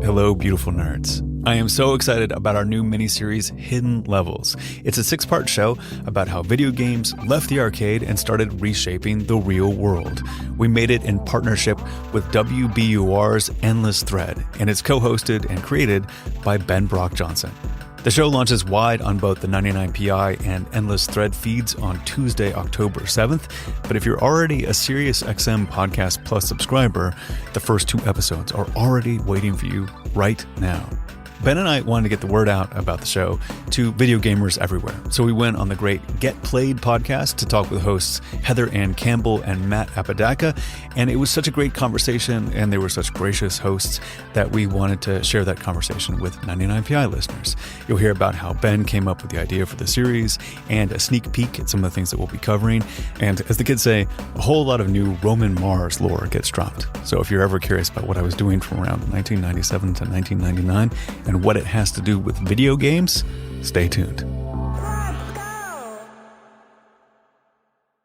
Hello, beautiful nerds. I am so excited about our new miniseries, Hidden Levels. It's a 6-part show about how video games left the arcade and started reshaping the real world. We made it in partnership with WBUR's Endless Thread, and it's co-hosted and created by Ben Brock Johnson. The show launches wide on both the 99PI and Endless Thread feeds on Tuesday, October 7th. But if you're already a SiriusXM Podcast Plus subscriber, the first 2 episodes are already waiting for you right now. Ben and I wanted to get the word out about the show to video gamers everywhere. So we went on the great Get Played podcast to talk with hosts Heather Ann Campbell and Matt Apodaca. And it was such a great conversation, and they were such gracious hosts that we wanted to share that conversation with 99PI listeners. You'll hear about how Ben came up with the idea for the series and a sneak peek at some of the things that we'll be covering. And as the kids say, a whole lot of new Roman Mars lore gets dropped. So if you're ever curious about what I was doing from around 1997 to 1999, and what it has to do with video games, stay tuned.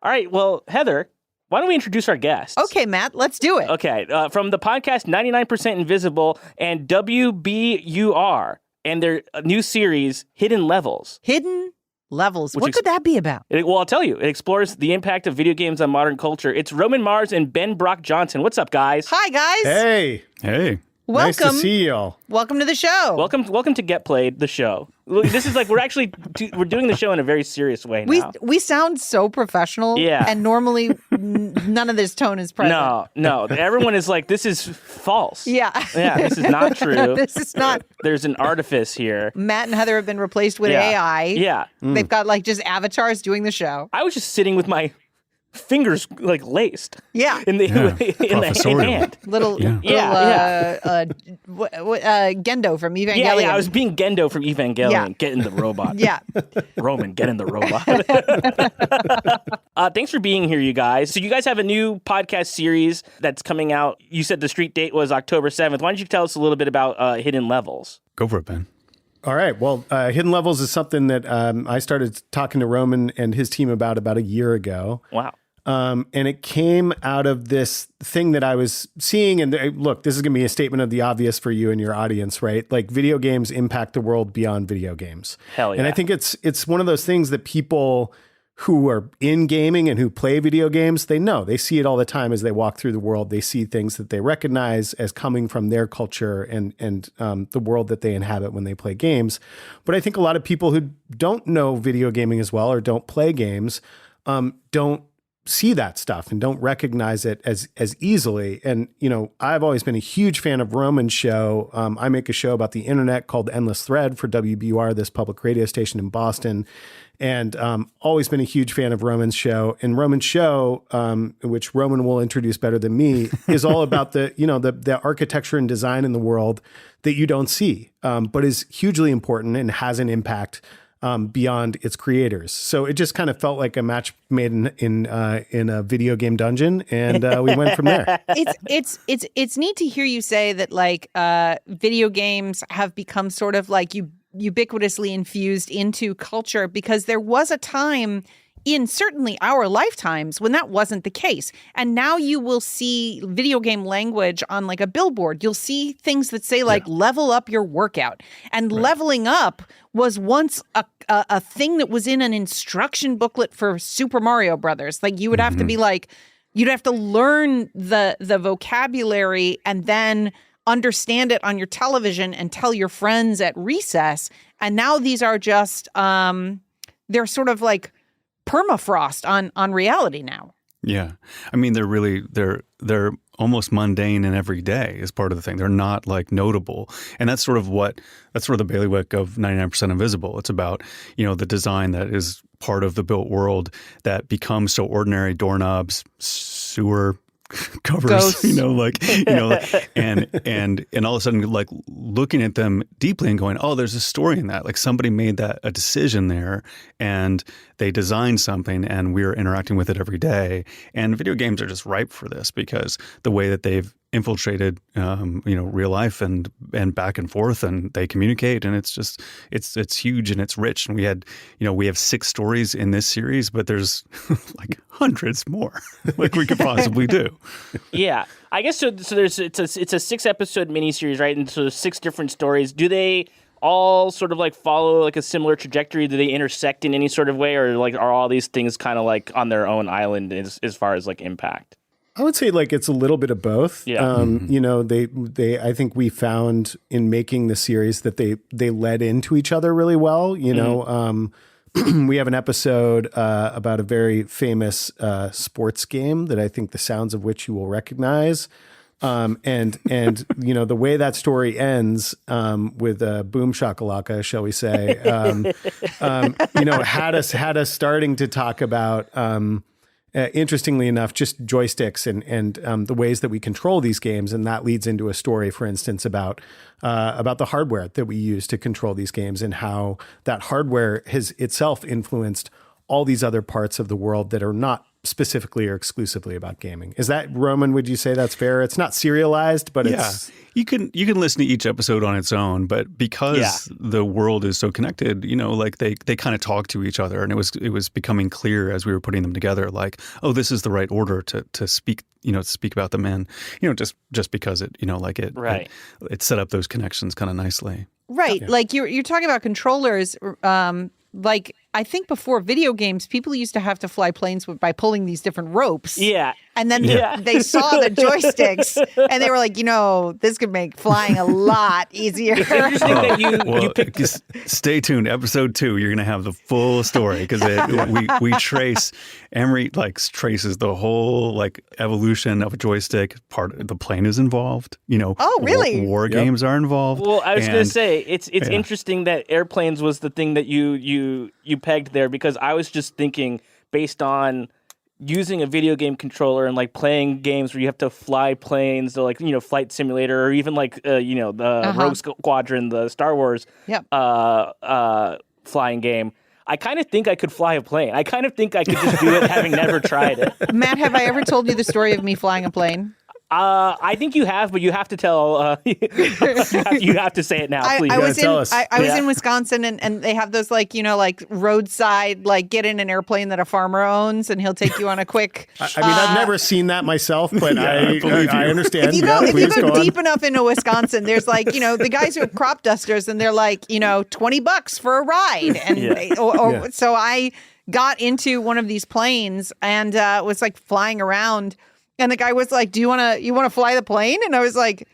All right, well, Heather, why don't we introduce our guests? Okay, Matt, let's do it. Okay, from the podcast 99% Invisible and WBUR and their new series, Hidden Levels. Hidden Levels. What could that be about? Well, I'll tell you. It explores the impact of video games on modern culture. It's Roman Mars and Ben Brock Johnson. What's up, guys? Hi, guys. Hey. Welcome. Nice to see y'all. Welcome to the show. Welcome to Get Played, the show. This is like we're doing the show in a very serious way now. We sound so professional. Yeah. And normally none of this tone is present. No. Everyone is like, this is false. Yeah. Yeah, this is not true. This is not. There's an artifice here. Matt and Heather have been replaced with AI. Yeah. They've got like just avatars doing the show. I was just sitting with my fingers like laced. Yeah. In the hand. Little Gendo from Evangelion. Yeah, I was being Gendo from Evangelion. Yeah. Get in the robot. Yeah. Roman, get in the robot. Thanks for being here, you guys. So you guys have a new podcast series that's coming out. You said the street date was October 7th. Why don't you tell us a little bit about Hidden Levels? Go for it, Ben. All right. Well, Hidden Levels is something that I started talking to Roman and his team about a year ago. Wow. And it came out of this thing that I was seeing. And look, this is going to be a statement of the obvious for you and your audience, right? Like video games impact the world beyond video games. Hell yeah. And I think it's one of those things that people who are in gaming and who play video games, they see it all the time as they walk through the world. They see things that they recognize as coming from their culture and the world that they inhabit when they play games. But I think a lot of people who don't know video gaming as well or don't play games don't see that stuff and don't recognize it as easily. And, I've always been a huge fan of Roman's show. I make a show about the internet called Endless Thread for WBUR, this public radio station in Boston. And always been a huge fan of Roman's show. And Roman's show, which Roman will introduce better than me, is all about the architecture and design in the world that you don't see, but is hugely important and has an impact beyond its creators. So it just kind of felt like a match made in a video game dungeon, and we went from there. It's neat to hear you say that like video games have become sort of like ubiquitously infused into culture, because there was a time in certainly our lifetimes when that wasn't the case. And now you will see video game language on like a billboard. You'll see things that say like level up your workout. And leveling up was once a thing that was in an instruction booklet for Super Mario Brothers. Like you would have to be like, you'd have to learn the vocabulary and then understand it on your television and tell your friends at recess. And now these are just, they're sort of like permafrost on reality now. Yeah. I mean, they're almost mundane and everyday is part of the thing. They're not like notable. And that's sort of the bailiwick of 99% Invisible. It's about, the design that is part of the built world that becomes so ordinary: doorknobs, sewer covers, Ghosts. and all of a sudden, like looking at them deeply and going, oh, there's a story in that. Like somebody made a decision there, and they designed something, and we're interacting with it every day. And video games are just ripe for this because the way that they've infiltrated, real life and back and forth, and they communicate, and it's huge and it's rich. And we have 6 stories in this series, but there's like hundreds more like we could possibly do. Yeah, I guess so. So it's a 6-episode miniseries, right? And so there's 6 different stories. Do they all sort of like follow like a similar trajectory? Do they intersect in any sort of way, or like are all these things kind of like on their own island as far as like impact? I would say like it's a little bit of both. Yeah. They I think we found in making the series that they led into each other really well. We have an episode about a very famous sports game that I think the sounds of which you will recognize. And the way that story ends with boom shakalaka, shall we say, had us starting to talk about, interestingly enough, just joysticks and the ways that we control these games, and that leads into a story, for instance, about the hardware that we use to control these games and how that hardware has itself influenced all these other parts of the world that are not specifically or exclusively about gaming. Is that, Roman, would you say that's fair? It's not serialized, but it's... You can listen to each episode on its own, but because the world is so connected, like they kind of talk to each other, and it was becoming clear as we were putting them together, like, oh, this is the right order to speak, speak about them in, just because it, Right. it set up those connections kind of nicely. Right. Yeah. Like you're talking about controllers, like I think before video games, people used to have to fly planes by pulling these different ropes. Yeah. And then they saw the joysticks and they were like, this could make flying a lot easier. It's interesting that you picked... Stay tuned. Episode 2, you're going to have the full story because we trace, Emery traces the whole evolution of a joystick. The plane is involved. Oh, really? War games are involved. Well, I was going to say it's interesting that airplanes was the thing that you pegged there, because I was just thinking based on using a video game controller and playing games where you have to fly planes, or Flight Simulator, or even the Rogue Squadron, the Star Wars flying game. I kind of think I could fly a plane. I kind of think I could just do it having never tried it. Matt, have I ever told you the story of me flying a plane? I think you have, but you have to tell. You have to say it now, please. I was in Wisconsin, and they have those roadside, get in an airplane that a farmer owns, and he'll take you on a quick. I've never seen that myself, but I understand. If you go deep enough into Wisconsin, there's the guys who have crop dusters, and they're $20 for a ride, and so I got into one of these planes and was flying around. And the guy was like, "Do you want to fly the plane?" And I was like,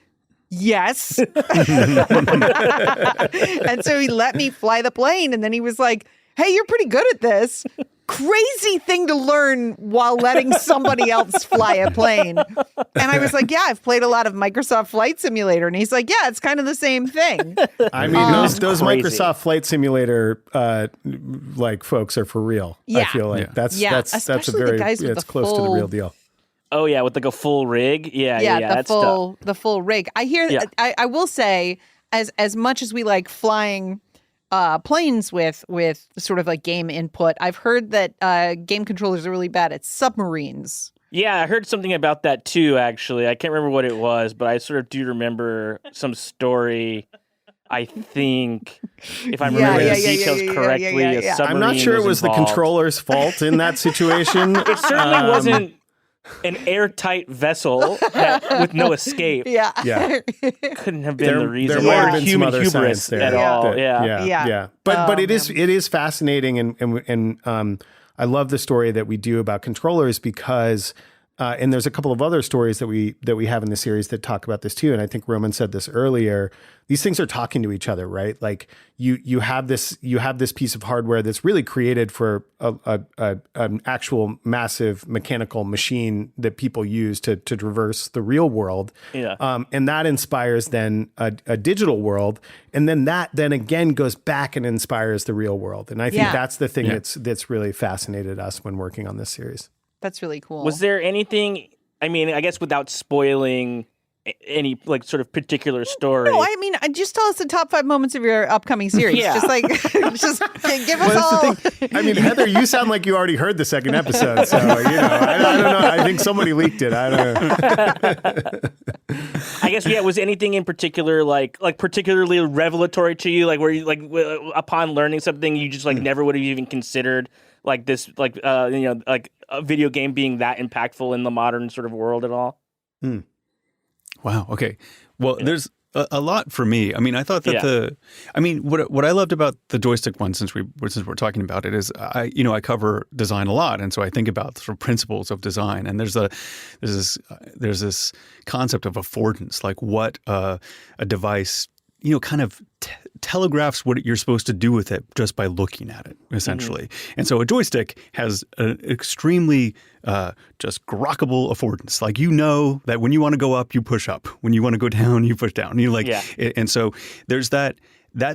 "Yes." And so he let me fly the plane. And then he was like, "Hey, you're pretty good at this." Crazy thing to learn while letting somebody else fly a plane. And I was like, "Yeah, I've played a lot of Microsoft Flight Simulator." And he's like, "Yeah, it's kind of the same thing." I mean, those Microsoft Flight Simulator folks are for real. Yeah. I feel like that's a the guys with it's the close to the real deal. Oh yeah, with a full rig. Yeah, the full rig. I hear. Yeah. I will say, as much as we like flying planes with sort of game input, I've heard that game controllers are really bad at submarines. Yeah, I heard something about that too. Actually, I can't remember what it was, but I sort of do remember some story. I think, if I remember the details correctly, a submarine I'm not sure it was involved. The controller's fault in that situation. It certainly wasn't an airtight vessel with no escape. Yeah. Couldn't have been the reason. There might have or been human some other hubris there. at all. Yeah. But it is fascinating, and I love the story that we do about controllers because. And there's a couple of other stories that we have in the series that talk about this too. And I think Roman said this earlier. These things are talking to each other, right? Like you have this piece of hardware that's really created for an actual massive mechanical machine that people use to traverse the real world. Yeah. And that inspires then a digital world, and then that again goes back and inspires the real world. And I think that's the thing that's really fascinated us when working on this series. That's really cool. Was there anything, I mean, I guess without spoiling any like sort of particular story. No, I mean, just tell us the top 5 moments of your upcoming series. Yeah. Just like, just give us Well, all. that's the thing. I mean, Heather, you sound like you already heard the second episode. So, I don't know. I think somebody leaked it. I don't know. I guess, was anything in particular like particularly revelatory to you? Like where you like upon learning something you just like never would have even considered like this, like like a video game being that impactful in the modern sort of world at all? Wow. Okay. Well, there's a lot for me. I mean, I thought that what I loved about the joystick one, since we're talking about it, is I cover design a lot, and so I think about sort of principles of design. And there's this concept of affordance, like what a device kind of telegraphs what you're supposed to do with it just by looking at it, essentially. And so a joystick has an extremely just grokkable affordance. Like, that when you want to go up, you push up. When you want to go down, you push down. And so there's that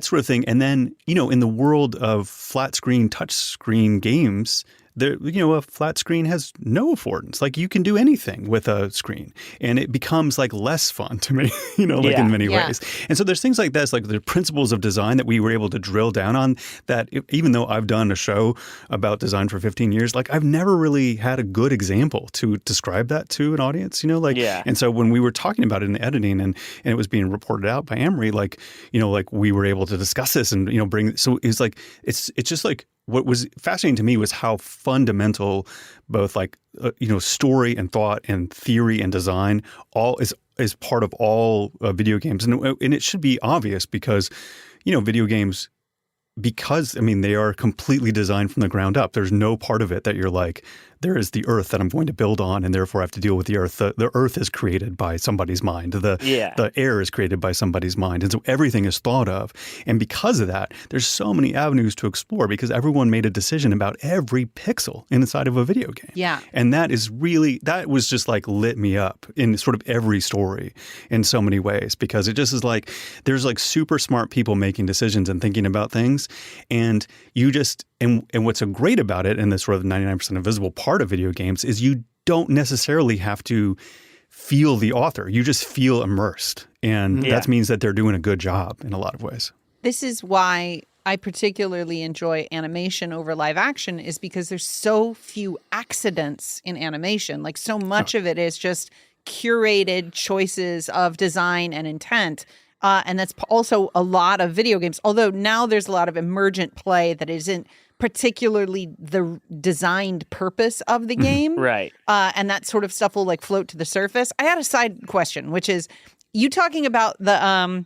sort of thing. And then, in the world of flat screen, touch screen games, a flat screen has no affordance. Like, you can do anything with a screen, and it becomes like less fun to me, in many ways. And so there's things like this, like the principles of design that we were able to drill down on, that even though I've done a show about design for 15 years, like I've never really had a good example to describe that to an audience, And so when we were talking about it in editing and it was being reported out by Amory, like we were able to discuss this and, so it's like, it's just like, what was fascinating to me was how fundamental both story and thought and theory and design all is part of all video games. And it should be obvious because, video games, because they are completely designed from the ground up. There's no part of it that you're like, there is the earth that I'm going to build on, and therefore I have to deal with the earth. The earth is created by somebody's mind. The air is created by somebody's mind. And so everything is thought of. And because of that, there's so many avenues to explore because everyone made a decision about every pixel inside of a video game. Yeah. And that was just like lit me up in sort of every story in so many ways, because it just is like, there's like super smart people making decisions and thinking about things. And you just, and what's so great about it, and this sort of 99% invisible part of video games, is you don't necessarily have to feel the author. You just feel immersed. And that means that they're doing a good job in a lot of ways. This is why I particularly enjoy animation over live action, is because there's so few accidents in animation. Like, so much of it is just curated choices of design and intent. And that's also a lot of video games. Although now there's a lot of emergent play that isn't particularly the designed purpose of the game. Right. And that sort of stuff will like float to the surface. I had a side question, which is you talking about the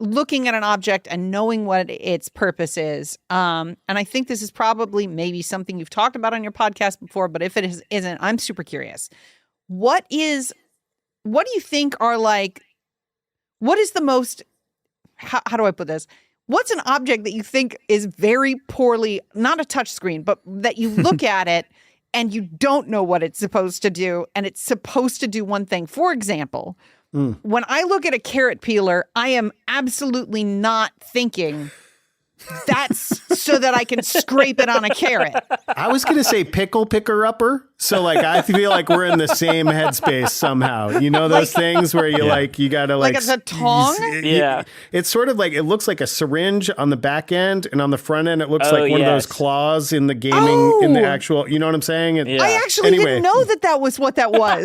looking at an object and knowing what its purpose is. And I think this is probably maybe something you've talked about on your podcast before, but if it isn't, I'm super curious. What do you think are like, what is the most, how do I put this? What's an object that you think is very poorly, not a touch screen, but that you look at it and you don't know what it's supposed to do, and it's supposed to do one thing? For example, when I look at a carrot peeler, I am absolutely not thinking that's so that I can scrape it on a carrot. I was going to say pickle picker upper. So like, I feel like we're in the same headspace somehow. You know, those things where you you got to like. Like it's a tong? Yeah. It's sort of like, it looks like a syringe on the back end, and on the front end, it looks like one of those claws in the gaming, in the actual, you know what I'm saying? I actually didn't know that was what that was.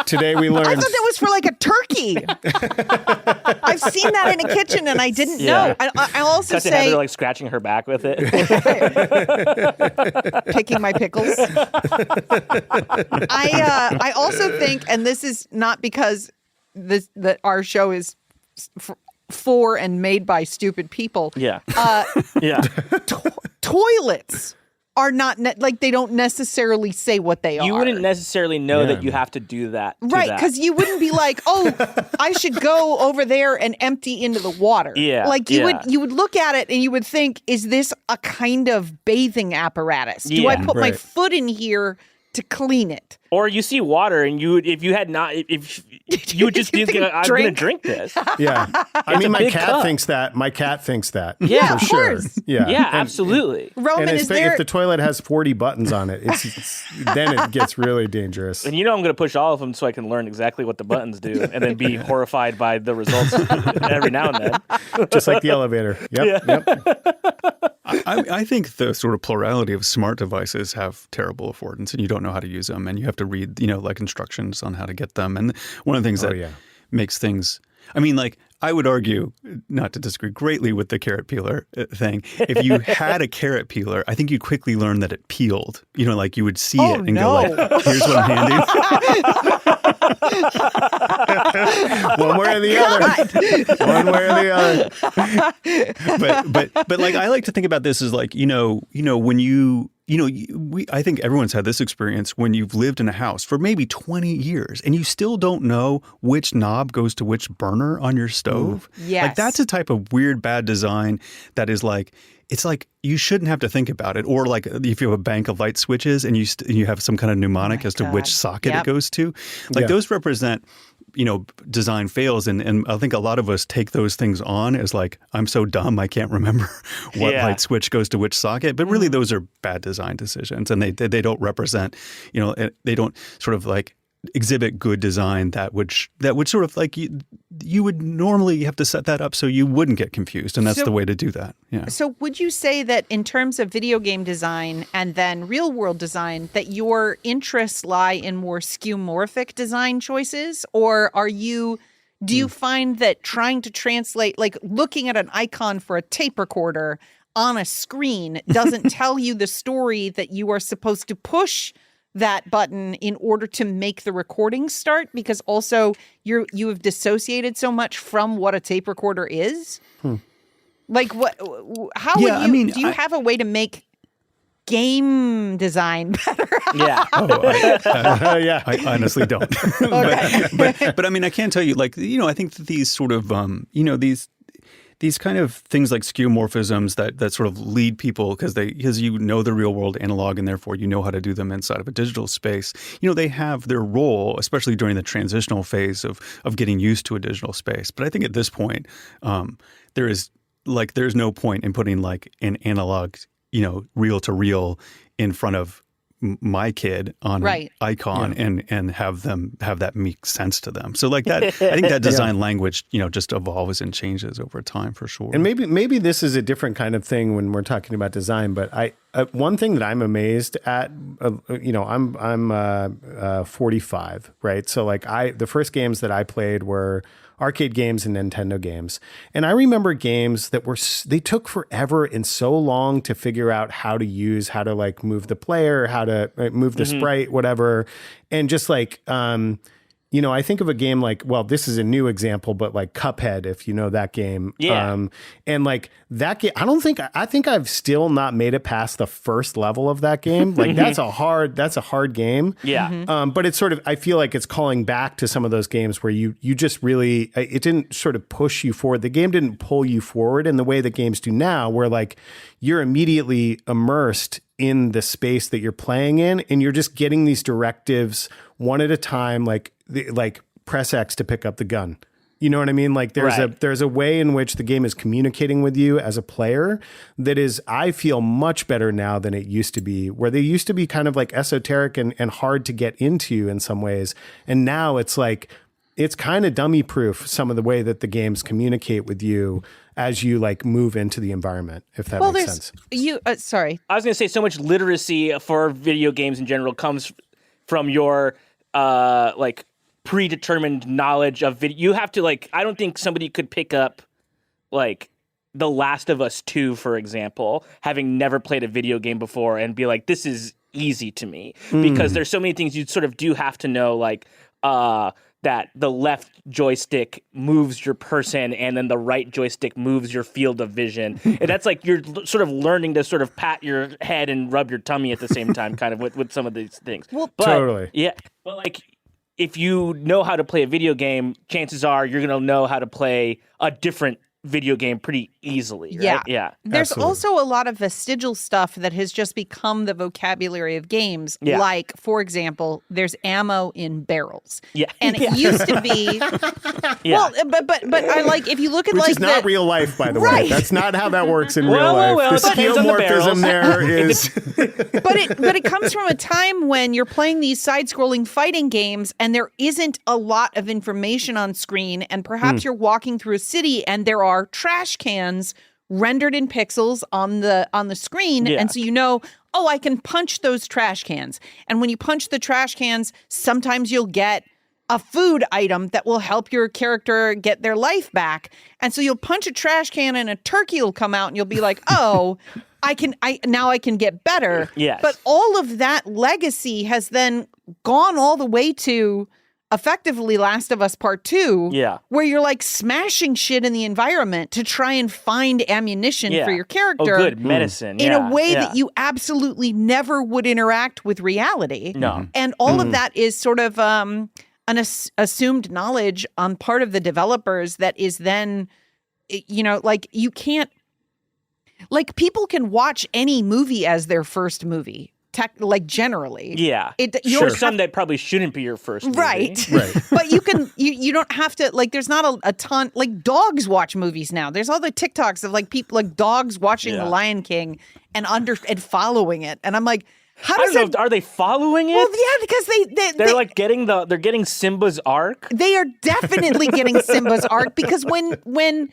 Today we learned. I thought that was for like a turkey. I've seen that in a kitchen and I didn't know. I also say Heather like scratching her back with it, picking my pickles. I also think, and this is not because that our show is for and made by stupid people. Yeah. Toilets are not like they don't necessarily say what they are. You wouldn't necessarily know that you have to do that. Right, because you wouldn't be like, oh, I should go over there and empty into the water. Yeah. Like you would look at it and you would think, is this a kind of bathing apparatus? Do I put my foot in here to clean it. Or you see water, and you would just be like, I'm going to drink this. Yeah. I mean, my cat cup. thinks that. My cat thinks that. Yeah, for of sure. course. Yeah. Yeah, absolutely. Roman, And is there... if the toilet has 40 buttons on it, then it gets really dangerous. And I'm going to push all of them so I can learn exactly what the buttons do, and then be horrified by the results every now and then. Just like the elevator. Yep. I think the sort of plurality of smart devices have terrible affordance, and you don't know how to use them, and you have to read, like instructions on how to get them. And one of the things that makes things, I mean, like, I would argue, not to disagree greatly with the carrot peeler thing, if you had a carrot peeler, I think you'd quickly learn that it peeled. Like you would see it and go like, here's what I'm handing. One way or the other. One way or the other. But like, I like to think about this as like, when I think everyone's had this experience when you've lived in a house for maybe 20 years and you still don't know which knob goes to which burner on your stove. Yes. Like that's a type of weird bad design that is like, it's like you shouldn't have to think about it. Or like if you have a bank of light switches and you have some kind of mnemonic as to which socket it goes to. Like those represent design fails. And I think a lot of us take those things on as like, I'm so dumb, I can't remember what light switch goes to which socket. But really, those are bad design decisions. And they don't represent, they don't sort of like exhibit good design that would sort of like you would normally have to set that up so you wouldn't get confused. And that's the way to do that. Yeah. So would you say that in terms of video game design and then real world design, that your interests lie in more skeuomorphic design choices? Or do you find that trying to translate, like looking at an icon for a tape recorder on a screen doesn't tell you the story that you are supposed to push that button in order to make the recording start, because also you have dissociated so much from what a tape recorder is? Like do you have a way to make game design better? Yeah. I honestly don't. Okay. but I mean, I can tell you, like, I think that these sort of, these kind of things like skeuomorphisms that sort of lead people because the real world analog and therefore you know how to do them inside of a digital space. They have their role, especially during the transitional phase of getting used to a digital space. But I think at this point, there's no point in putting like an analog, reel to reel in front of my kid on an icon and have that make sense to them. So like that, I think that design language, just evolves and changes over time for sure. And maybe this is a different kind of thing when we're talking about design, but one thing that I'm amazed at, I'm 45, right? So like the first games that I played were arcade games and Nintendo games. And I remember games that they took forever and so long to figure out how to like move the player, how to move the sprite, whatever. And just like, I think of a game like, well, this is a new example, but like Cuphead, if you know that game. Yeah. And like that game, I think I've still not made it past the first level of that game. Like that's a hard game. Yeah. But it's sort of, I feel like it's calling back to some of those games where you just really, it didn't sort of push you forward. The game didn't pull you forward in the way that games do now, where like you're immediately immersed in the space that you're playing in, and you're just getting these directives one at a time, like press X to pick up the gun. You know what I mean? Like there's a way in which the game is communicating with you as a player that is, I feel, much better now than it used to be, where they used to be kind of like esoteric and hard to get into in some ways. And now it's like, it's kind of dummy proof, some of the way that the games communicate with you as you like move into the environment, if that makes sense. Sorry. I was going to say, so much literacy for video games in general comes from your like predetermined knowledge of video. You have to like, I don't think somebody could pick up like The Last of Us 2, for example, having never played a video game before and be like, this is easy to me, because there's so many things you sort of do have to know, like that the left joystick moves your person and then the right joystick moves your field of vision. And that's like you're sort of learning to sort of pat your head and rub your tummy at the same time, kind of with some of these things. Well, totally. Yeah. But like, if you know how to play a video game, chances are you're going to know how to play a different video game pretty easily, right? Yeah. Yeah. There's Absolutely. also a lot of vestigial stuff that has just become the vocabulary of games. Yeah. Like, for example, there's ammo in barrels. Yeah. And Yeah. it used to be Yeah. well, but I like if you look at Which like is not the, real life, by the way. Right. That's not how that works in real Well, life. The it depends on the skeuomorphism barrels. there is. but it comes from a time when you're playing these side-scrolling fighting games and there isn't a lot of information on screen, and perhaps you're walking through a city and there are trash cans rendered in pixels on the screen, Yeah. and so oh, I can punch those trash cans. And when you punch the trash cans, sometimes you'll get a food item that will help your character get their life back. And so you'll punch a trash can and a turkey will come out and you'll be like, oh, I can get better. Yes. But all of that legacy has then gone all the way to effectively Last of Us Part 2. Yeah. Where you're like smashing shit in the environment to try and find ammunition Yeah. for your character. Oh, good. Medicine. In yeah. a way yeah. that you absolutely never would interact with reality. No. And all of that is sort of an assumed knowledge on part of the developers that is then, like you can't, like people can watch any movie as their first movie, like generally. Yeah. You Sure. don't Some have- that probably shouldn't be your first movie. Right. Right. But you don't have to, like, there's not a ton, like dogs watch movies now. There's all the TikToks of like people, like dogs watching Yeah. The Lion King and following it. And I'm like, how I does don't know. that? Are they following it? Well, yeah, because They're like getting Simba's arc. they are definitely getting Simba's arc, because when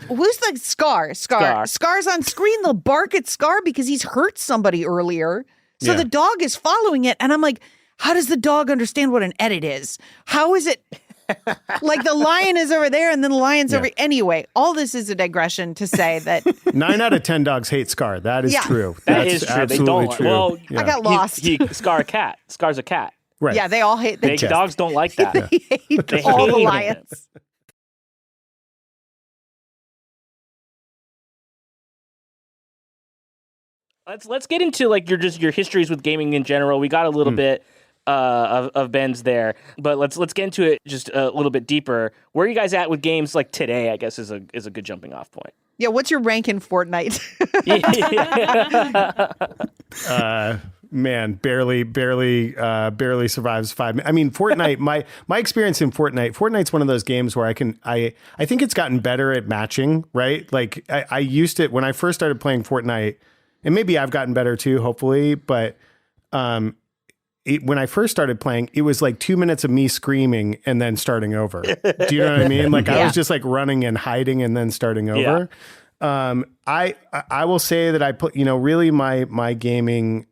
who's the Scar? Scar's on screen, they'll bark at Scar because he's hurt somebody earlier. So Yeah. the dog is following it, and I'm like, how does the dog understand what an edit is? How is it like the lion is over there and then the lion's over anyway? All this is a digression to say that 9 out of 10 dogs hate Scar. That is Yeah. true. That That's is true. They absolutely don't. true. Well, Yeah. I got lost. Scar a cat. Scar's a cat. Right. yeah, they all hate They, dogs don't like that. they hate They all the hate lions. Let's get into like your histories with gaming in general. We got a little bit of Ben's there, but let's get into it just a little bit deeper. Where are you guys at with games like today? I guess is a good jumping off point. Yeah, what's your rank in Fortnite? Man, barely survives 5 minutes. I mean, Fortnite, my experience in Fortnite's one of those games where I think it's gotten better at matching, right? Like I used it when I first started playing Fortnite, and maybe I've gotten better too, hopefully, but when I first started playing, it was like 2 minutes of me screaming and then starting over. Do you know what I mean? Like I was just like running and hiding and then starting over. I will say that I put, really my gaming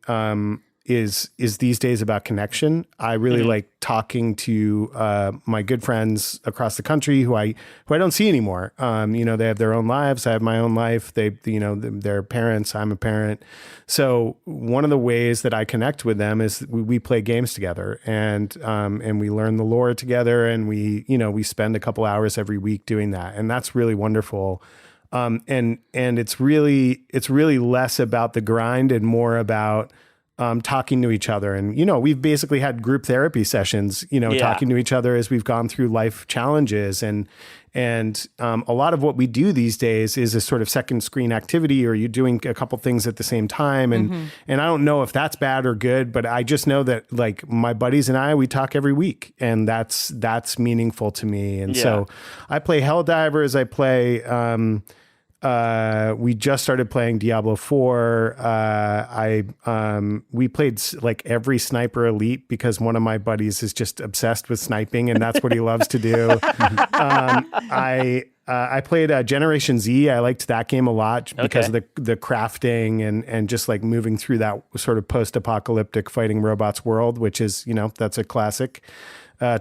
is these days about connection. I really like talking to my good friends across the country who I don't see anymore. They have their own lives. I have my own life. They're parents. I'm a parent. So one of the ways that I connect with them is we play games together, and we learn the lore together, and we spend a couple hours every week doing that, and that's really wonderful. And it's really less about the grind and more about talking to each other. And, we've basically had group therapy sessions, talking to each other as we've gone through life challenges. And a lot of what we do these days is a sort of second screen activity, or you're doing a couple things at the same time. And I don't know if that's bad or good, but I just know that like my buddies and we talk every week, and that's meaningful to me. And so I play Helldivers. I play, we just started playing Diablo 4. We played like every Sniper Elite because one of my buddies is just obsessed with sniping, and that's what he loves to do. I played Generation Z. I liked that game a lot because of the crafting and just like moving through that sort of post-apocalyptic fighting robots world, which is, that's a classic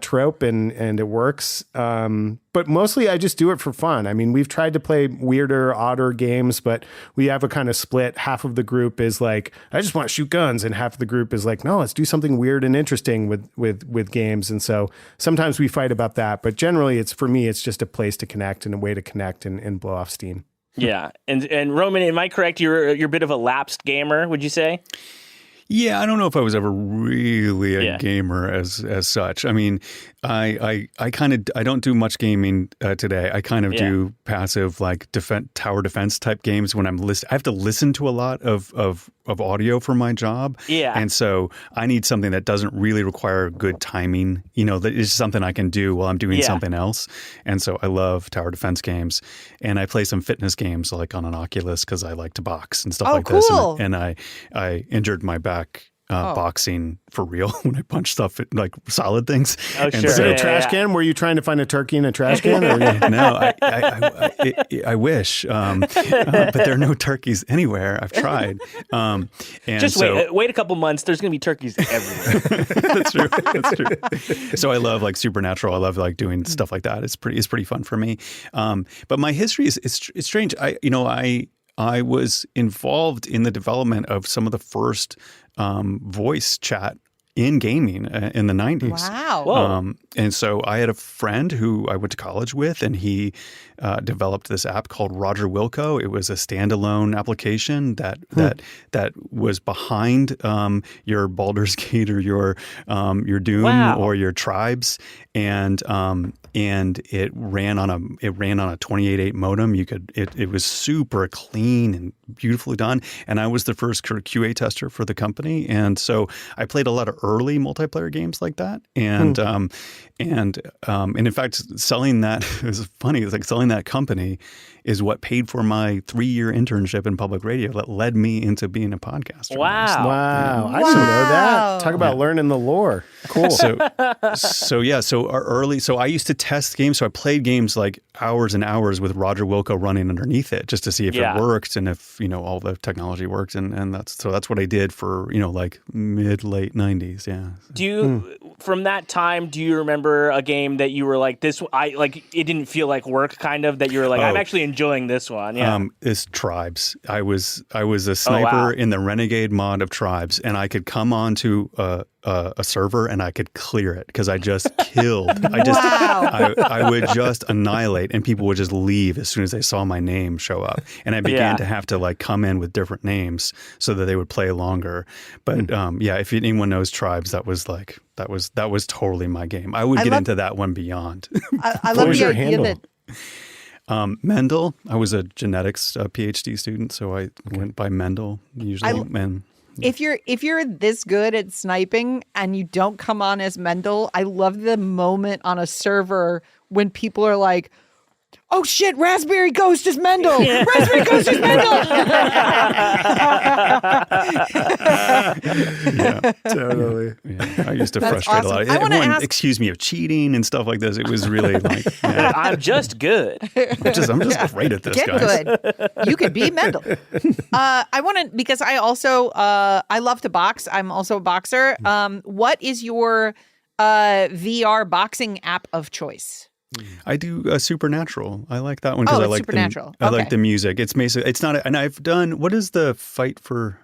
trope, and it works. But mostly I just do it for fun. I mean, we've tried to play weirder, odder games, but we have a kind of split. Half of the group is like, I just want to shoot guns. And half of the group is like, no, let's do something weird and interesting with games. And so sometimes we fight about that, but generally for me, it's just a place to connect and a way to connect and blow off steam. Yeah. And Roman, am I correct? You're a bit of a lapsed gamer, would you say? Yeah, I don't know if I was ever really a Yeah. gamer as such. I mean, I don't do much gaming today. I kind of do passive like tower defense type games when I have to listen to a lot of audio for my job. Yeah. And so I need something that doesn't really require good timing. That is something I can do while I'm doing something else. And so I love tower defense games, and I play some fitness games like on an Oculus because I like to box and stuff like this. Cool. And I injured my back boxing for real when I punched stuff like solid things. Oh, And sure. Is it so- a trash can? Were you trying to find a turkey in a trash can? Or No, I wish, but there are no turkeys anywhere. I've tried. And Just so, wait a couple months. There's going to be turkeys everywhere. That's true. That's true. So I love like Supernatural. I love like doing stuff like that. It's pretty fun for me. But my history is it's strange. I was involved in the development of some of the first voice chat in gaming in the 90s. Wow. Whoa. And so I had a friend who I went to college with, and he developed this app called Roger Wilco. It was a standalone application that was behind your Baldur's Gate or your Doom Wow. or your Tribes, and it ran on a 28.8 modem. It was super clean and beautifully done. And I was the first QA tester for the company, and so I played a lot of early multiplayer games like that. And in fact, selling that is funny. It's like selling that company is what paid for my 3-year internship in public radio that led me into being a podcaster. Wow. wow. I didn't know Wow. that. Talk about learning the lore. Cool. So I used to test games. So I played games like hours and hours with Roger Wilco running underneath it just to see if it worked and if, all the technology worked. And that's what I did for, like late 90s. Yeah. Do you, from that time, do you remember a game that you were like, it didn't feel like work kind of, that you were like, I'm actually enjoying this one? Yeah. It's Tribes. I was a sniper in the Renegade mod of Tribes, and I could come onto a server and I could clear it because I just killed. I would just annihilate, and people would just leave as soon as they saw my name show up. And I began to have to like come in with different names so that they would play longer. But if anyone knows Tribes, that was totally my game. I would get into that one beyond. I What love was the your idea handle? that Mendel. I was a genetics PhD student, so I went by Mendel usually. if you're this good at sniping and you don't come on as Mendel, I love the moment on a server when people are like, "Oh shit, Raspberry Ghost is Mendel! Raspberry Ghost is Mendel!" Yeah, Totally. yeah. I used to That's frustrate awesome. a lot. I wanna Everyone ask- accused me of cheating and stuff like this. It was really like, I'm just good. I'm just great at this, Get guys. good. You could be Mendel. I want to, because I also I love to box. I'm also a boxer. What is your VR boxing app of choice? I do Supernatural. I like that one because Oh, I it's like Supernatural. I like Okay. the music. It's basically and I've done, what is the fight for?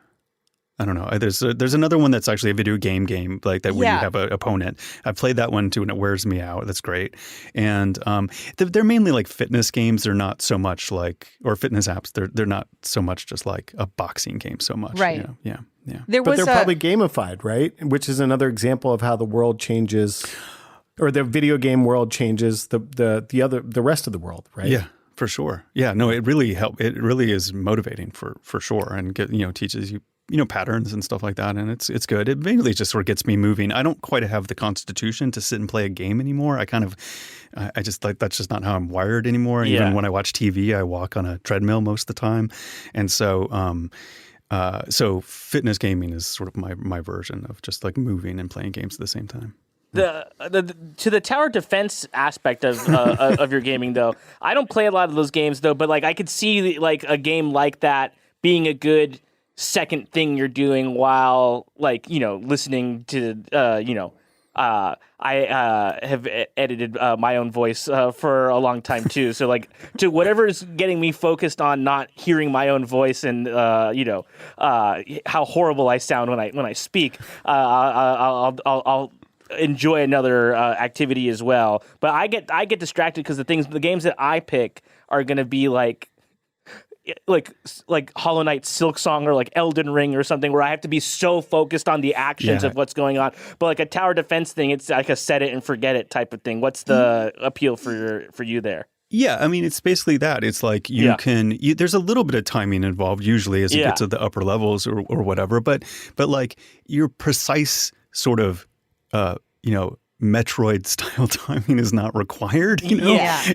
I don't know. There's another one that's actually a video game like that where you have an opponent. I played that one too, and it wears me out. That's great. And they're mainly like fitness games. They're not so much like, or fitness apps. They're not so much just like a boxing game so much. Right. Yeah. There But was they're a, probably gamified, right? Which is another example of how the world changes, or the video game world changes the rest of the world, right? Yeah, for sure. Yeah, no, it really It really is motivating for sure, and teaches you patterns and stuff like that, and it's good. It mainly just sort of gets me moving. I don't quite have the constitution to sit and play a game anymore. I just like, that's just not how I'm wired anymore. Yeah. Even when I watch TV, I walk on a treadmill most of the time, and so so fitness gaming is sort of my version of just like moving and playing games at the same time. To the tower defense aspect of your gaming, though, I don't play a lot of those games, though. But like, I could see like a game like that being a good second thing you're doing while listening to I have edited my own voice for a long time too. So like, to whatever's getting me focused on not hearing my own voice and how horrible I sound when I speak, I'll enjoy another activity as well. But I get distracted because the games that I pick are going to be like like Hollow Knight, Silksong, or like Elden Ring or something, where I have to be so focused on the actions Yeah. of what's going on. But like a tower defense thing, it's like a set it and forget it type of thing. What's the appeal for you there? Yeah, I mean, it's basically that. It's like there's a little bit of timing involved usually as you get to the upper levels or whatever, but like your precise sort of, Metroid style timing is not required, Yeah.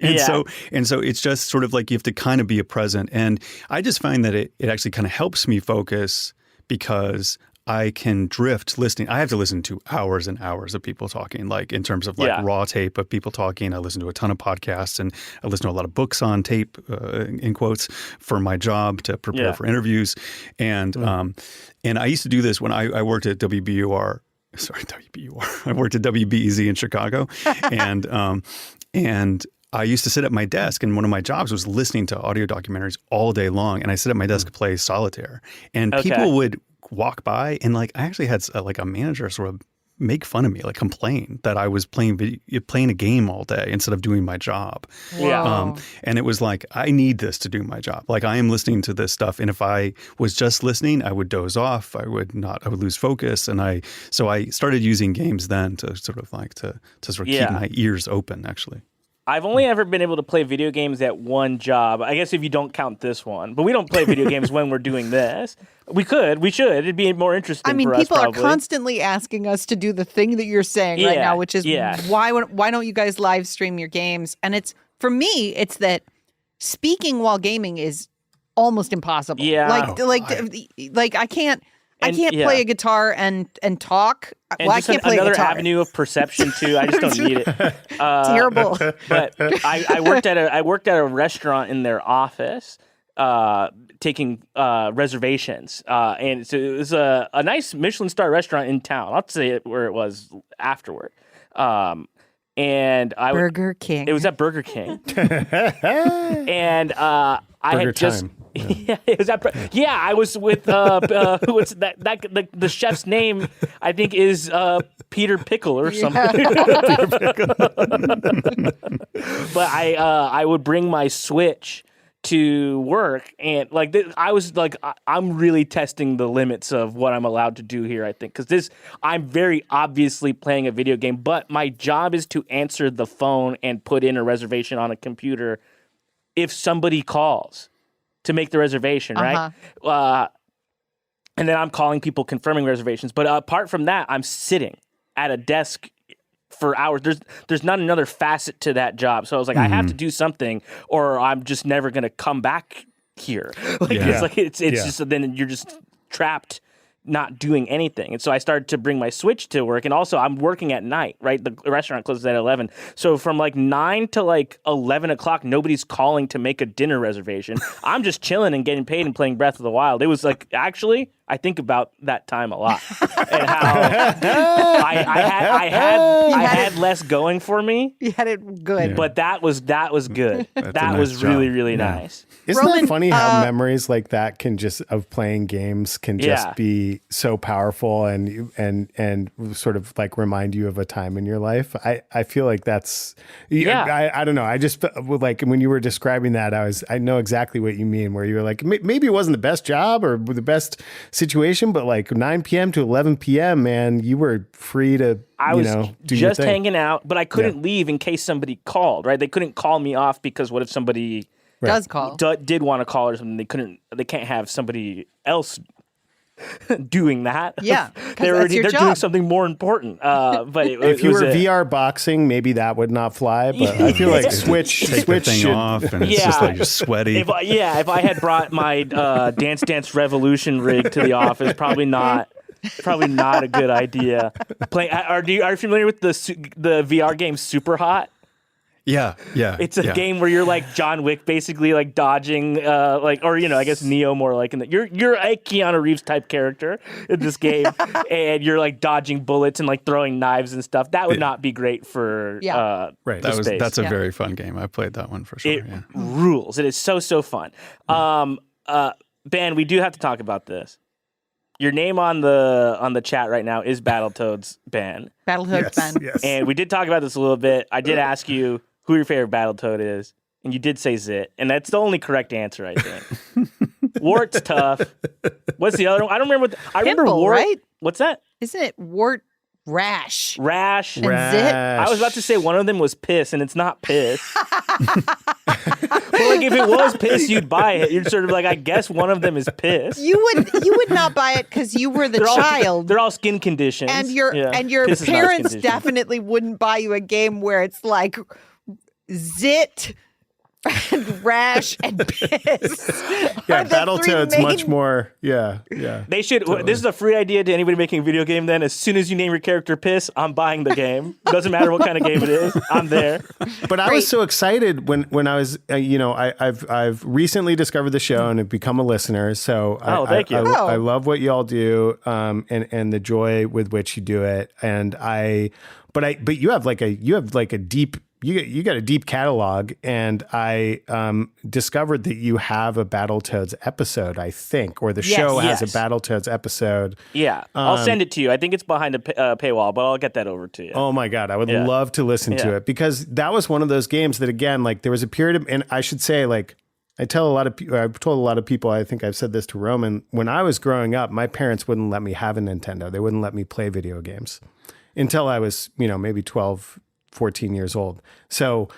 And so it's just sort of like you have to kind of be present. And I just find that it actually kind of helps me focus because I can drift listening. I have to listen to hours and hours of people talking, like in terms of like raw tape of people talking. I listen to a ton of podcasts and I listen to a lot of books on tape, in quotes, for my job to prepare for interviews. And I used to do this when I worked at WBUR. I worked at WBEZ in Chicago, and I used to sit at my desk, and one of my jobs was listening to audio documentaries all day long. And I sit at my desk and play solitaire, and people would walk by, and like I actually had like a manager sort of make fun of me, like complain that I was playing a game all day instead of doing my job. And it was like, I need this to do my job. Like I am listening to this stuff, and if I was just listening, I would doze off. I would lose focus. And so I started using games then to sort of like to sort of keep my ears open, actually. I've only ever been able to play video games at one job. I guess if you don't count this one, but we don't play video games when we're doing this. We should. It'd be more interesting. I mean, for people us, are constantly asking us to do the thing that you're saying right now, which is why don't you guys live stream your games? And it's, for me, it's that speaking while gaming is almost impossible. Yeah. Like I can't play a guitar and talk. And I can't play another a guitar. avenue of perception too. I just don't need it. Terrible. But I worked at a restaurant in their office, taking reservations, and so it was a nice Michelin star restaurant in town. I'll say it where it was afterward. And Burger King. It was at Burger King, and I had just. Yeah, it was I was with who was that the chef's name I think is Peter Pickle or something. But I would bring my Switch to work, and like I was like I'm really testing the limits of what I'm allowed to do here, I think, because I'm very obviously playing a video game, but my job is to answer the phone and put in a reservation on a computer if somebody calls to make the reservation, right? And then I'm calling people confirming reservations. But apart from that, I'm sitting at a desk for hours. There's not another facet to that job. So I was like, I have to do something, or I'm just never going to come back here. It's just then you're just trapped, not doing anything. And so I started to bring my Switch to work, and also I'm working at night, right? The restaurant closes at 11. So from like 9 to like 11 o'clock, nobody's calling to make a dinner reservation. I'm just chilling and getting paid and playing Breath of the Wild. It was like, actually, I think about that time a lot and how I had less going for me. You had it good. But that was good. That was really, really nice. Isn't Roman, that funny how memories like that of playing games can just be so powerful and sort of like remind you of a time in your life? I feel like that's I don't know. I just like when you were describing that, I know exactly what you mean, where you were like, maybe it wasn't the best job or the best situation, but like 9 p.m. to 11 p.m., man, you were free to do just hanging out, but I couldn't leave in case somebody called, right? They couldn't call me off because what if somebody does call, did want to call or something? They can't have somebody else doing that. Yeah, they're doing something more important. But if you were VR boxing, maybe that would not fly. But I feel like Switch thing off, and it's just like you're sweaty. If I had brought my Dance Dance Revolution rig to the office, probably not a good idea. Are you familiar with the VR game Super Hot? Yeah. It's a game where you're like John Wick, basically like dodging, I guess Neo more like you're a Keanu Reeves type character in this game, and you're like dodging bullets and like throwing knives and stuff. That would not be great for right. That's a very fun game. I played that one for sure. It rules. It is so fun. Ben, we do have to talk about this. Your name on the chat right now is Battletoads Ben. Battletoads Ben. Yes. And we did talk about this a little bit. I did ask you who your favorite Battletoad is. and you did say zit, and that's the only correct answer, I think. Wart's tough. What's the other one? I don't remember. I remember Pimple, wart. right? What's that? Isn't it wart rash? Rash. And zit? I was about to say one of them was piss, and it's not piss. Well, like if it was piss, you'd buy it. You're sort of like, I guess one of them is piss. You would not buy it because you were the child. They're all skin conditions. And your Piss is not a parents condition. definitely wouldn't buy you a game where it's like zit and rash and piss. Yeah, are the Battletoads three much main- more. Yeah. They should. This is a free idea to anybody making a video game. Then, as soon as you name your character piss, I'm buying the game. Doesn't matter what kind of game it is. I'm there. But I was so excited when I was, I've recently discovered the show and have become a listener. So thank you. I love what y'all do, and the joy with which you do it. But you have like a deep. You got a deep catalog, and I discovered that you have a Battletoads episode, I think, or the show has a Battletoads episode. Yeah, I'll send it to you. I think it's behind a paywall, but I'll get that over to you. Oh my God, I would love to listen to it, because that was one of those games that, again, like there was a period of, and I should say, like, I've told a lot of people, I think I've said this to Roman, when I was growing up, my parents wouldn't let me have a Nintendo. They wouldn't let me play video games until I was, maybe 12, 14 years old. So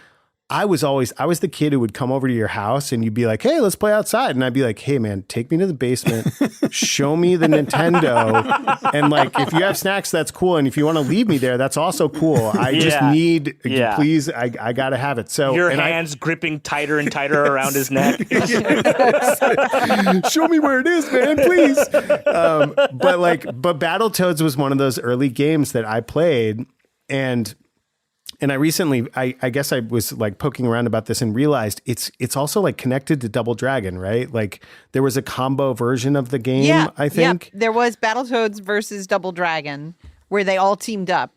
I was the kid who would come over to your house and you'd be like, hey, let's play outside. And I'd be like, hey man, take me to the basement, show me the Nintendo. And like, if you have snacks, that's cool. And if you want to leave me there, that's also cool. I just need, please, I got to have it. So your hands gripping tighter and tighter around his neck. Show me where it is, man, please. But Battletoads was one of those early games that I played, and I recently, I guess I was like poking around about this and realized it's also like connected to Double Dragon, right? Like there was a combo version of the game, I think. There was Battletoads versus Double Dragon where they all teamed up.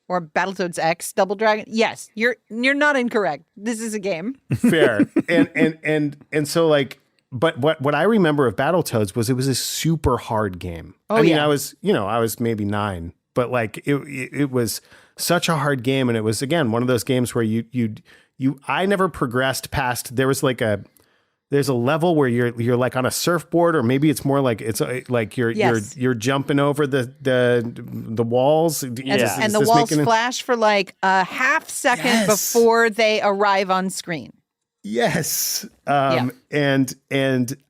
Or Battletoads X Double Dragon. Yes, you're not incorrect. This is a game. Fair. And so like, but what I remember of Battletoads was it was a super hard game. Oh, I mean, yeah. I was maybe 9, but like it was such a hard game, and it was, again, one of those games where I never progressed past. There's a level where you're like on a surfboard, or maybe it's more like it's like you're jumping over the walls, And the walls flash for like a half second before they arrive on screen. Yes. And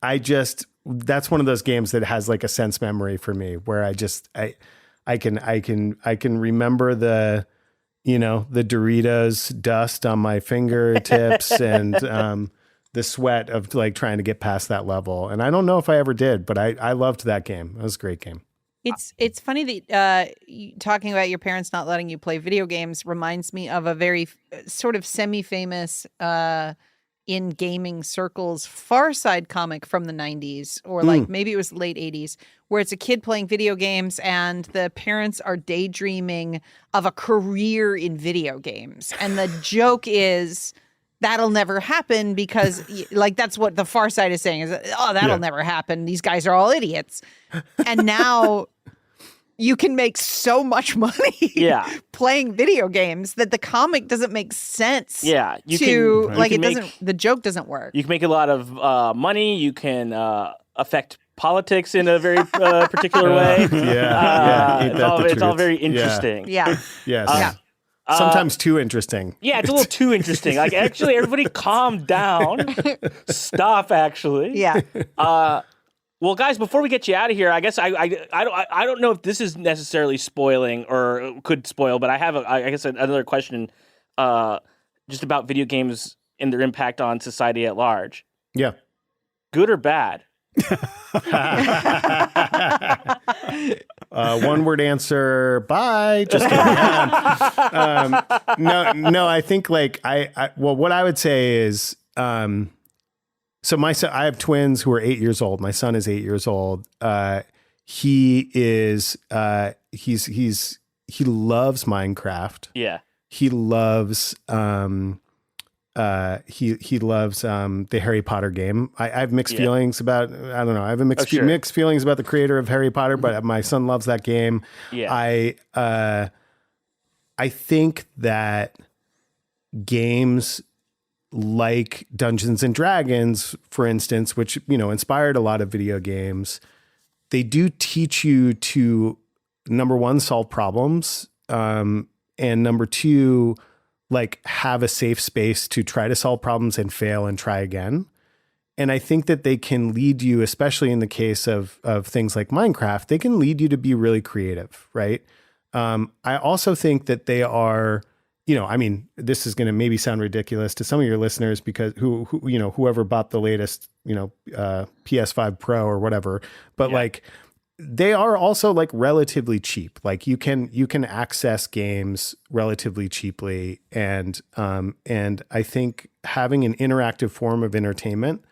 I just, that's one of those games that has like a sense memory for me, where I can remember the Doritos dust on my fingertips and the sweat of like trying to get past that level. And I don't know if I ever did, but I loved that game. It was a great game. It's funny that talking about your parents not letting you play video games reminds me of a very sort of semi-famous in gaming circles Far Side comic from the 90s, or like maybe it was late 80s, where it's a kid playing video games and the parents are daydreaming of a career in video games. And the joke is that'll never happen because like that's what the Far Side is saying is, that'll never happen. These guys are all idiots. And now you can make so much money playing video games that the comic doesn't make sense. Yeah. The joke doesn't work. You can make a lot of money. You can affect politics in a very particular way. It's all very interesting. Yeah. Yes. Sometimes too interesting. Yeah, it's a little too interesting. Like, actually, everybody calm down. Stop, actually. Yeah. Well, guys, before we get you out of here, I guess I don't know if this is necessarily spoiling or could spoil, but I have another question just about video games and their impact on society at large. Yeah. Good or bad? One word answer. Bye. Just kidding. No. I think like what I would say is, so my son, I have twins who are 8 years old. My son is 8 years old. He loves Minecraft. Yeah. He loves he loves the Harry Potter game. I have mixed feelings about, I don't know. I have mixed feelings about the creator of Harry Potter, but my son loves that game. Yeah. I think that games like Dungeons and Dragons, for instance, which, you know, inspired a lot of video games, they do teach you to, number one, solve problems, and number two, like have a safe space to try to solve problems and fail and try again. And I think that they can lead you, especially in the case of things like Minecraft, they can lead you to be really creative, right? I also think that they are, you know, I mean, this is going to maybe sound ridiculous to some of your listeners because who you know, whoever bought the latest, you know, PS5 Pro or whatever, but like they are also like relatively cheap. Like you can access games relatively cheaply, and I think having an interactive form of entertainment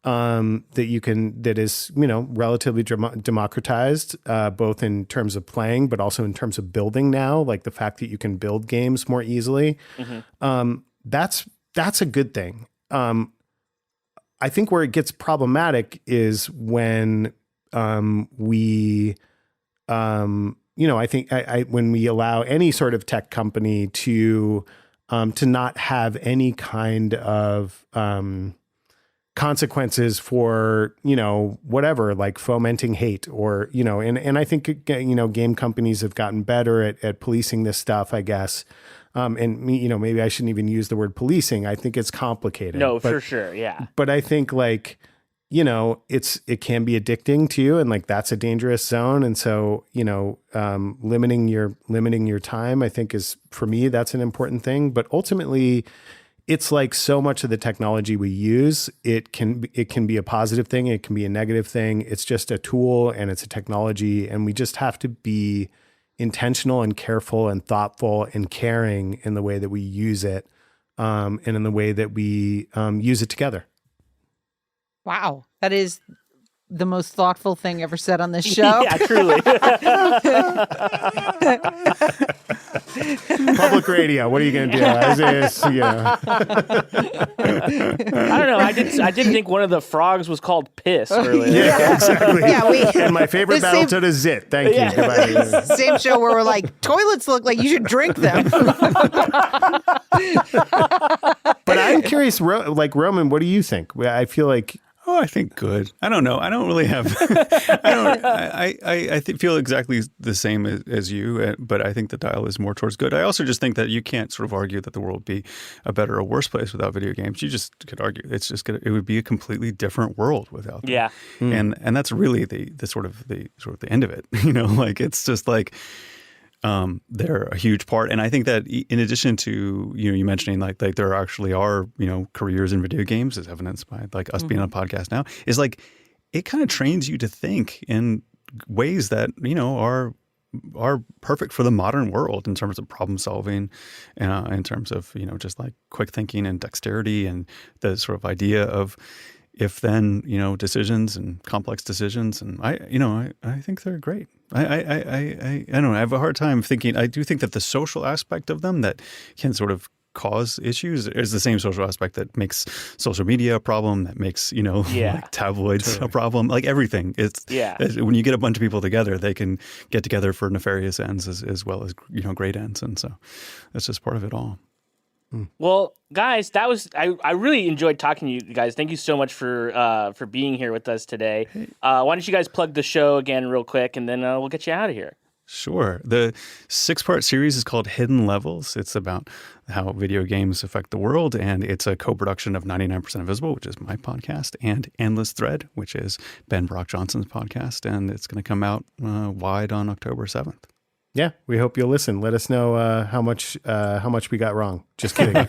that is, you know, relatively democratized, both in terms of playing, but also in terms of building now, like the fact that you can build games more easily. That's a good thing. I think where it gets problematic is when we, you know, I think when we allow any sort of tech company to not have any kind of consequences for, you know, whatever, like fomenting hate or, you know, and I think, you know, game companies have gotten better at policing this stuff, I guess. And me, you know, maybe I shouldn't even use the word policing. I think it's complicated. No, for sure. Yeah. But I think like, you know, it can be addicting to you, and like that's a dangerous zone. And so, you know, limiting your time, I think is, for me, that's an important thing. But ultimately, it's like so much of the technology we use, it can be a positive thing, it can be a negative thing. It's just a tool and it's a technology, and we just have to be intentional and careful and thoughtful and caring in the way that we use it, and in the way that we use it together. Wow, that is the most thoughtful thing ever said on this show. Yeah, truly. Public radio. What are you going to do? I don't know. I did think one of the frogs was called Piss earlier. Yeah, exactly. Yeah, and my favorite Battletoad is Zit. Thank you. Goodbye. Same show where we're like, toilets look like you should drink them. But I'm curious, like Roman, what do you think? I feel like. Oh, I think good. I don't know. I don't really have. I feel exactly the same as you, but I think the dial is more towards good. I also just think that you can't sort of argue that the world would be a better or worse place without video games. You just could argue it would be a completely different world without them. Yeah, and that's really the sort of the end of it. You know, like it's just like. They're a huge part. And I think that in addition to, you know, you mentioning like there actually are, you know, careers in video games, as evidenced by like us being on a podcast now, is like it kind of trains you to think in ways that, you know, are perfect for the modern world in terms of problem solving, in terms of, you know, just like quick thinking and dexterity and the sort of idea of if then, you know, decisions and complex decisions. And I think they're great. I don't know. I have a hard time thinking. I do think that the social aspect of them that can sort of cause issues is the same social aspect that makes social media a problem, that makes, you know, like tabloids a problem, like everything. It's when you get a bunch of people together, they can get together for nefarious ends as well as, you know, great ends. And so that's just part of it all. Well, guys, that was I really enjoyed talking to you guys. Thank you so much for being here with us today. Why don't you guys plug the show again real quick, and then we'll get you out of here. Sure. The 6-part series is called Hidden Levels. It's about how video games affect the world, and it's a co-production of 99% Invisible, which is my podcast, and Endless Thread, which is Ben Brock Johnson's podcast, and it's going to come out wide on October 7th. Yeah, we hope you'll listen. Let us know how much we got wrong. Just kidding.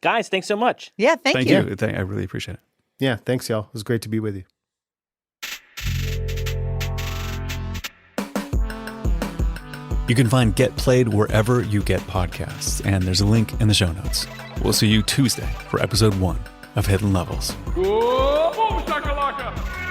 Guys, thanks so much. Yeah, thank you. I really appreciate it. Yeah, thanks, y'all. It was great to be with you. You can find Get Played wherever you get podcasts, and there's a link in the show notes. We'll see you Tuesday for episode 1 of Hidden Levels. Whoa, boom, shakalaka!